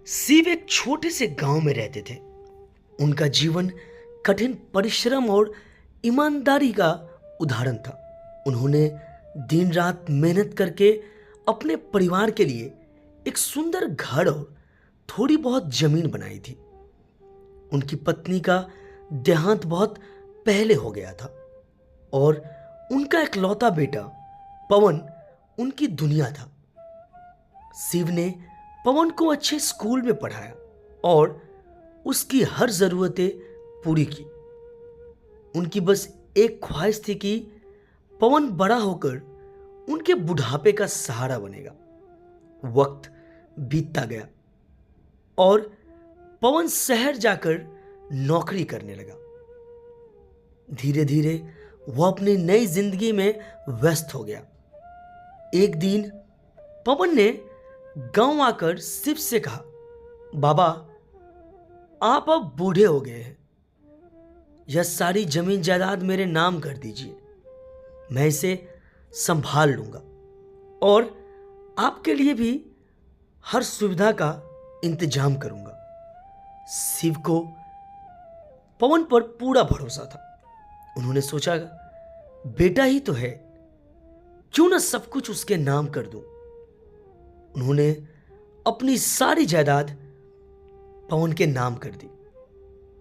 शिव एक छोटे से गांव में रहते थे। उनका जीवन कठिन परिश्रम और ईमानदारी का उदाहरण था। उन्होंने दिन रात मेहनत करके अपने परिवार के लिए एक सुंदर घर और थोड़ी बहुत जमीन बनाई थी। उनकी पत्नी का देहांत बहुत पहले हो गया था और उनका इकलौता बेटा पवन उनकी दुनिया था। शिव ने पवन को अच्छे स्कूल में पढ़ाया और उसकी हर जरूरतें पूरी की। उनकी बस एक ख्वाहिश थी कि पवन बड़ा होकर उनके बुढ़ापे का सहारा बनेगा। वक्त बीतता गया और पवन शहर जाकर नौकरी करने लगा। धीरे धीरे वह अपनी नई जिंदगी में व्यस्त हो गया। एक दिन पवन ने गांव आकर शिव से कहा, बाबा, आप अब बूढ़े हो गए हैं। यह सारी जमीन जायदाद मेरे नाम कर दीजिए। मैं इसे संभाल लूंगा और आपके लिए भी हर सुविधा का इंतजाम करूंगा। शिव को पवन पर पूरा भरोसा था। उन्होंने सोचा, बेटा ही तो है, क्यों ना सब कुछ उसके नाम कर दूं। उन्होंने अपनी सारी जायदाद पवन के नाम कर दी।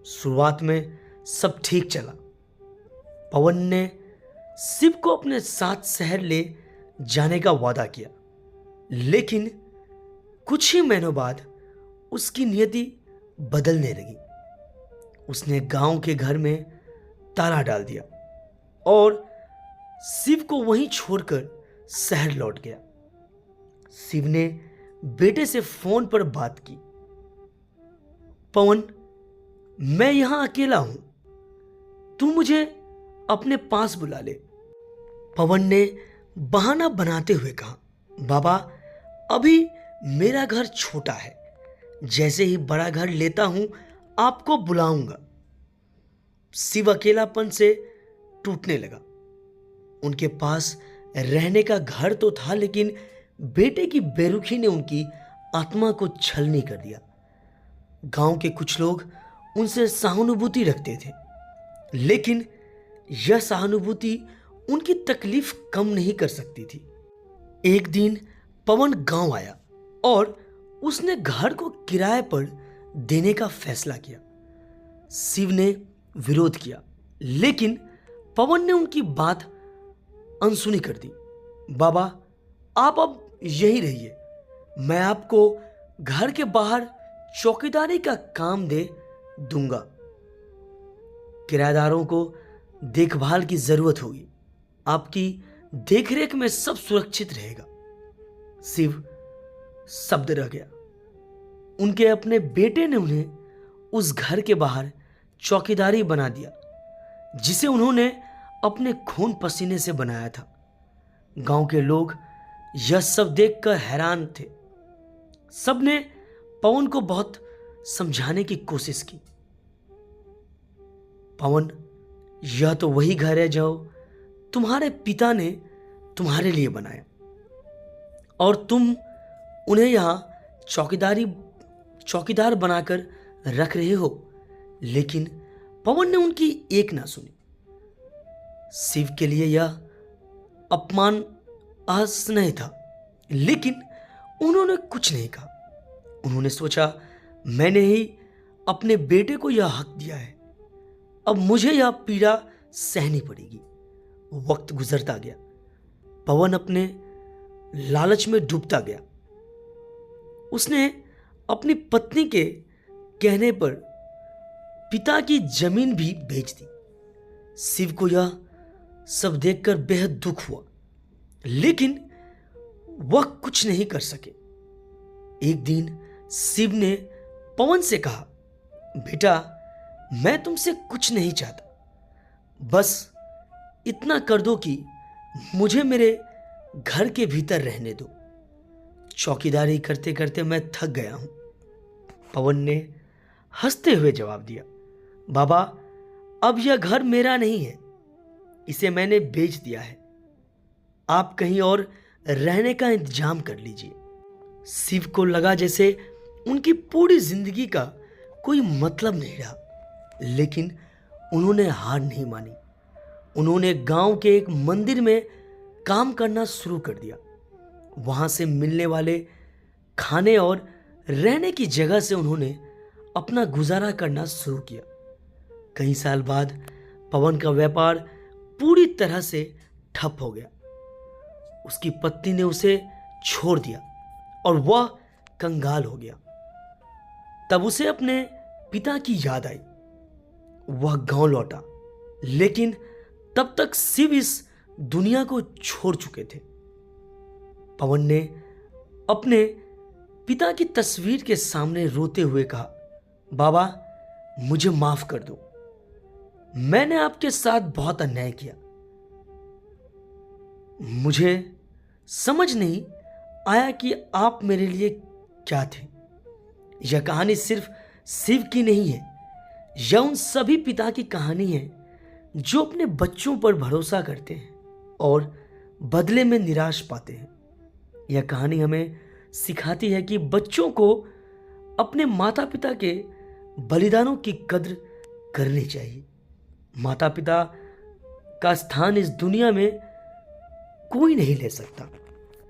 शुरुआत में सब ठीक चला। पवन ने शिव को अपने साथ शहर ले जाने का वादा किया, लेकिन कुछ ही महीनों बाद उसकी नियति बदलने लगी। उसने गांव के घर में ताला डाल दिया और शिव को वहीं छोड़कर शहर लौट गया। शिव ने बेटे से फोन पर बात की, पवन, मैं यहां अकेला हूं, तू मुझे अपने पास बुला ले। पवन ने बहाना बनाते हुए कहा, बाबा, अभी मेरा घर छोटा है, जैसे ही बड़ा घर लेता हूं आपको बुलाऊंगा। शिव अकेलापन से टूटने लगा। उनके पास रहने का घर तो था, लेकिन बेटे की बेरुखी ने उनकी आत्मा को छलनी कर दिया। गांव के कुछ लोग उनसे सहानुभूति रखते थे, लेकिन यह सहानुभूति उनकी तकलीफ कम नहीं कर सकती थी। एक दिन पवन गांव आया और उसने घर को किराए पर देने का फैसला किया। शिव ने विरोध किया, लेकिन पवन ने उनकी बात अनसुनी कर दी। बाबा, आप अब यहीं रहिए, मैं आपको घर के बाहर चौकीदारी का काम दे दूंगा। किराएदारों को देखभाल की जरूरत होगी, आपकी देखरेख में सब सुरक्षित रहेगा। शिव शब्द रह गया। उनके अपने बेटे ने उन्हें उस घर के बाहर चौकीदारी बना दिया, जिसे उन्होंने अपने खून पसीने से बनाया था। गांव के लोग यह सब देखकर हैरान थे। सबने पवन को बहुत समझाने की कोशिश की। पवन, यह तो वही घर है जो तुम्हारे पिता ने तुम्हारे लिए बनाया और तुम उन्हें यहां चौकीदार बनाकर रख रहे हो। लेकिन पवन ने उनकी एक ना सुनी। शिव के लिए यह अपमान असहनीय था, लेकिन उन्होंने कुछ नहीं कहा। उन्होंने सोचा, मैंने ही अपने बेटे को यह हक दिया है, अब मुझे यह पीड़ा सहनी पड़ेगी। वक्त गुजरता गया। पवन अपने लालच में डूबता गया। उसने अपनी पत्नी के कहने पर पिता की जमीन भी बेच दी। शिव को यह सब देखकर बेहद दुख हुआ, लेकिन वह कुछ नहीं कर सके। एक दिन शिव ने पवन से कहा, बेटा, मैं तुमसे कुछ नहीं चाहता, बस इतना कर दो कि मुझे मेरे घर के भीतर रहने दो। चौकीदारी करते करते मैं थक गया हूं। पवन ने हंसते हुए जवाब दिया, बाबा, अब यह घर मेरा नहीं है, इसे मैंने बेच दिया है। आप कहीं और रहने का इंतजाम कर लीजिए। शिव को लगा जैसे उनकी पूरी जिंदगी का कोई मतलब नहीं रहा, लेकिन उन्होंने हार नहीं मानी। उन्होंने गांव के एक मंदिर में काम करना शुरू कर दिया। वहां से मिलने वाले खाने और रहने की जगह से उन्होंने अपना गुजारा करना शुरू किया। कई साल बाद पवन का व्यापार पूरी तरह से ठप हो गया। उसकी पत्नी ने उसे छोड़ दिया और वह कंगाल हो गया। तब उसे अपने पिता की याद आई। वह गांव लौटा, लेकिन तब तक शिव इस दुनिया को छोड़ चुके थे। पवन ने अपने पिता की तस्वीर के सामने रोते हुए कहा, बाबा, मुझे माफ कर दो। मैंने आपके साथ बहुत अन्याय किया। मुझे समझ नहीं आया कि आप मेरे लिए क्या थे। यह कहानी सिर्फ शिव की नहीं है, यह उन सभी पिता की कहानी है जो अपने बच्चों पर भरोसा करते हैं और बदले में निराश पाते हैं। यह कहानी हमें सिखाती है कि बच्चों को अपने माता पिता के बलिदानों की कद्र करनी चाहिए। माता पिता का स्थान इस दुनिया में कोई नहीं ले सकता।